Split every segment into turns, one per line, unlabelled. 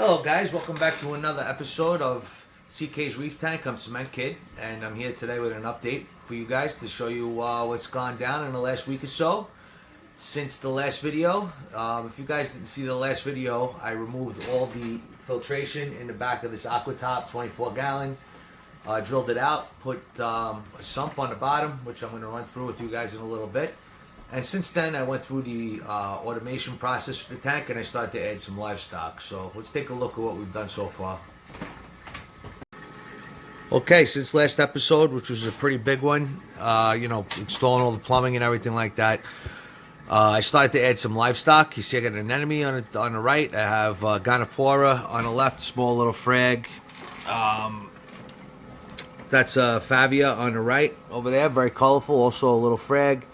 Hello guys, welcome back to another episode of CK's Reef Tank. I'm Cement Kid, and I'm here today with an update for you guys to show you what's gone down in the last week or so since the last video. If you guys didn't see the last video, I removed all the filtration in the back of this Aquatop 24 gallon, drilled it out, put a sump on the bottom, which I'm going to run through with you guys in a little bit. And since then, I went through the automation process for the tank, and I started to add some livestock. So let's take a look at what we've done so far. Okay, since last episode, which was a pretty big one, installing all the plumbing and everything like that, I started to add some livestock. You see I got an anemone on the right. I have Gonapora on the left, small little frag. That's Favia on the right over there, very colorful, also a little frag.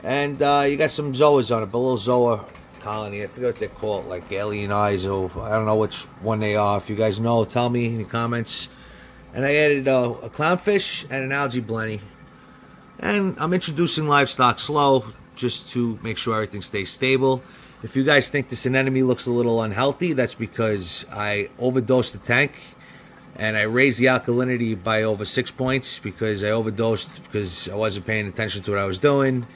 And you got some zoas on it, but a little zoa colony. I forget what they're called, like alien eyes, or I don't know which one they are. If you guys know, tell me in the comments. And I added a clownfish and an algae blenny. And I'm introducing livestock slow, just to make sure everything stays stable. If you guys think this anemone looks a little unhealthy, that's because I overdosed the tank. And I raised the alkalinity by over 6 points because I overdosed because I wasn't paying attention to what I was doing.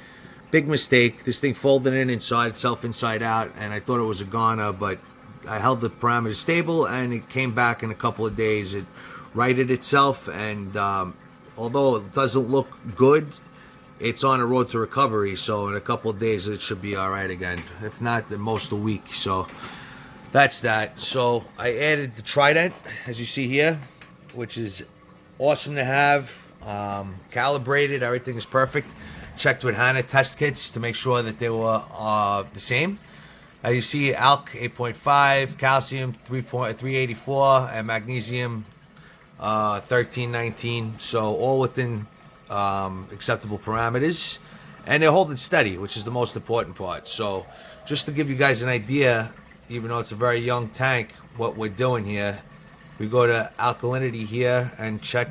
Big mistake. This thing folded in inside itself, inside out, and I thought it was a goner, but I held the parameters stable, and it came back in a couple of days. It righted itself, and although it doesn't look good, it's on a road to recovery, so in a couple of days it should be all right again. If not, then most of the week. So that's that. So I added the Trident, as you see here, which is awesome to have. Calibrated, everything is perfect. Checked with Hannah test kits to make sure that they were the same. As you see, ALK 8.5, calcium 384, and magnesium 1319. So all within acceptable parameters, and they're holding steady, which is the most important part. So just to give you guys an idea, even though it's a very young tank, what we're doing here, we go to alkalinity here and check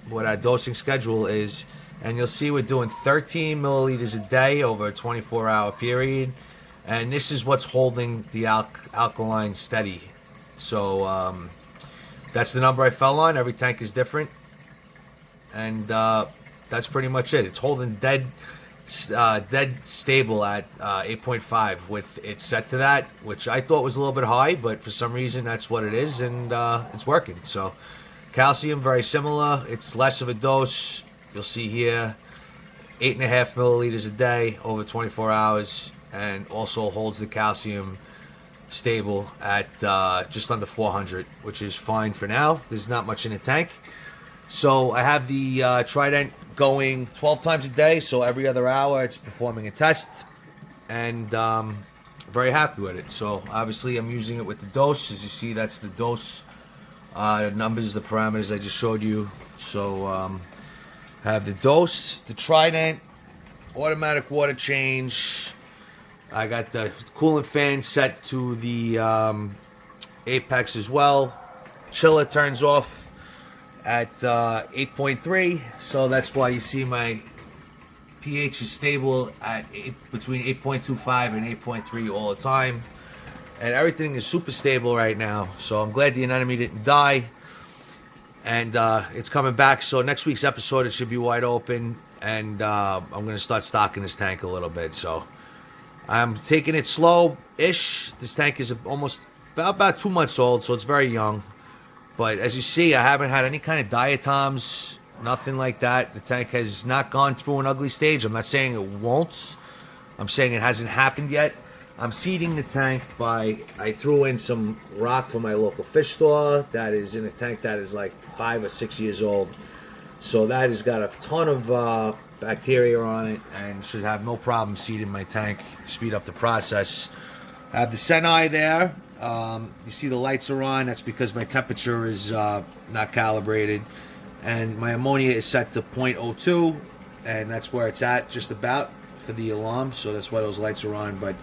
what our dosing schedule is. And you'll see we're doing 13 milliliters a day over a 24-hour period. And this is what's holding the alkaline steady. So that's the number I fell on. Every tank is different. And that's pretty much it. It's holding dead stable at 8.5 with it set to that, which I thought was a little bit high, but for some reason that's what it is, and it's working. So calcium, very similar. It's less of a dose. You'll see here 8.5 milliliters a day over 24 hours, and also holds the calcium stable at just under 400, which is fine for now. There's not much in the tank. So I have the Trident going 12 times a day, so every other hour it's performing a test, and very happy with it. So obviously I'm using it with the dose. As you see, that's the dose numbers, the parameters I just showed you. So have the dose, the Trident, automatic water change. I got the coolant fan set to the apex as well. Chiller turns off at 8.3, so that's why you see my pH is stable at between 8.25 and 8.3 all the time, and everything is super stable right now. So I'm glad the anemone didn't die, and it's coming back. So next week's episode it should be wide open, and I'm going to start stocking this tank a little bit. So I'm taking it slow-ish. This tank is almost about 2 months old, so it's very young. But as you see, I haven't had any kind of diatoms, nothing like that. The tank has not gone through an ugly stage. I'm not saying it won't. I'm saying it hasn't happened yet. I'm seeding the tank by, I threw in some rock from my local fish store that is in a tank that is like 5 or 6 years old. So that has got a ton of bacteria on it and should have no problem seeding my tank, speed up the process. I have the Senai there. You see the lights are on. That's because my temperature is not calibrated. And my ammonia is set to 0.02, and that's where it's at, just about, for the alarm. So that's why those lights are on. But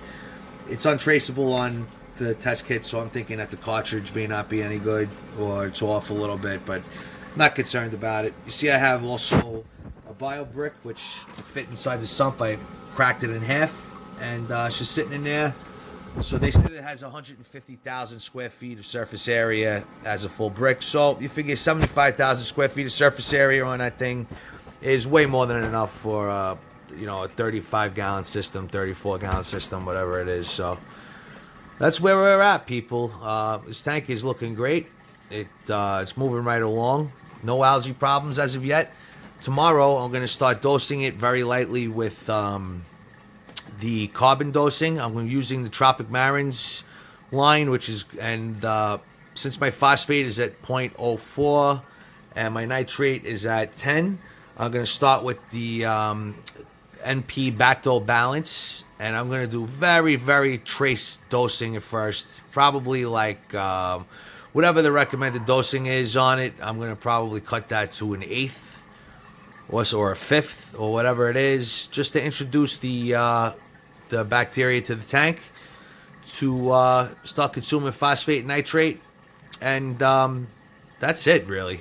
it's untraceable on the test kit, so I'm thinking that the cartridge may not be any good, or it's off a little bit, but not concerned about it. You see I have also a bio brick, which to fit inside the sump, I cracked it in half, and it's just sitting in there. So they said it has 150,000 square feet of surface area as a full brick. So you figure 75,000 square feet of surface area on that thing is way more than enough for a 35-gallon system, 34-gallon system, whatever it is. So that's where we're at, people. This tank is looking great. It's moving right along. No algae problems as of yet. Tomorrow I'm going to start dosing it very lightly with the carbon dosing. I'm using the Tropic Marins line, since my phosphate is at 0.04 and my nitrate is at 10, I'm going to start with the NP Bacto Balance, and I'm going to do very, very trace dosing at first. Probably like whatever the recommended dosing is on it, I'm going to probably cut that to an eighth or a fifth or whatever it is, just to introduce the bacteria to the tank to start consuming phosphate and nitrate, and that's it really.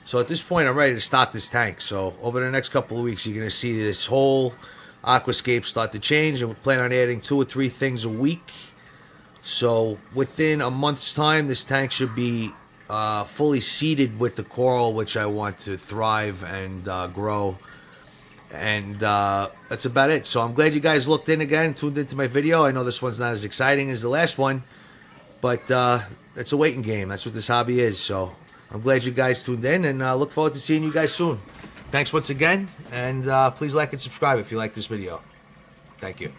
So at this point I'm ready to stock this tank. So over the next couple of weeks you're going to see this whole aquascape start to change, and we plan on adding 2 or 3 things a week. So within a month's time this tank should be fully seeded with the coral, which I want to thrive and grow. And that's about it. So I'm glad you guys looked in again, tuned into my video. I know this one's not as exciting as the last one, but it's a waiting game. That's what this hobby is. So I'm glad you guys tuned in, and look forward to seeing you guys soon. Thanks once again, and please like and subscribe if you like this video. Thank you.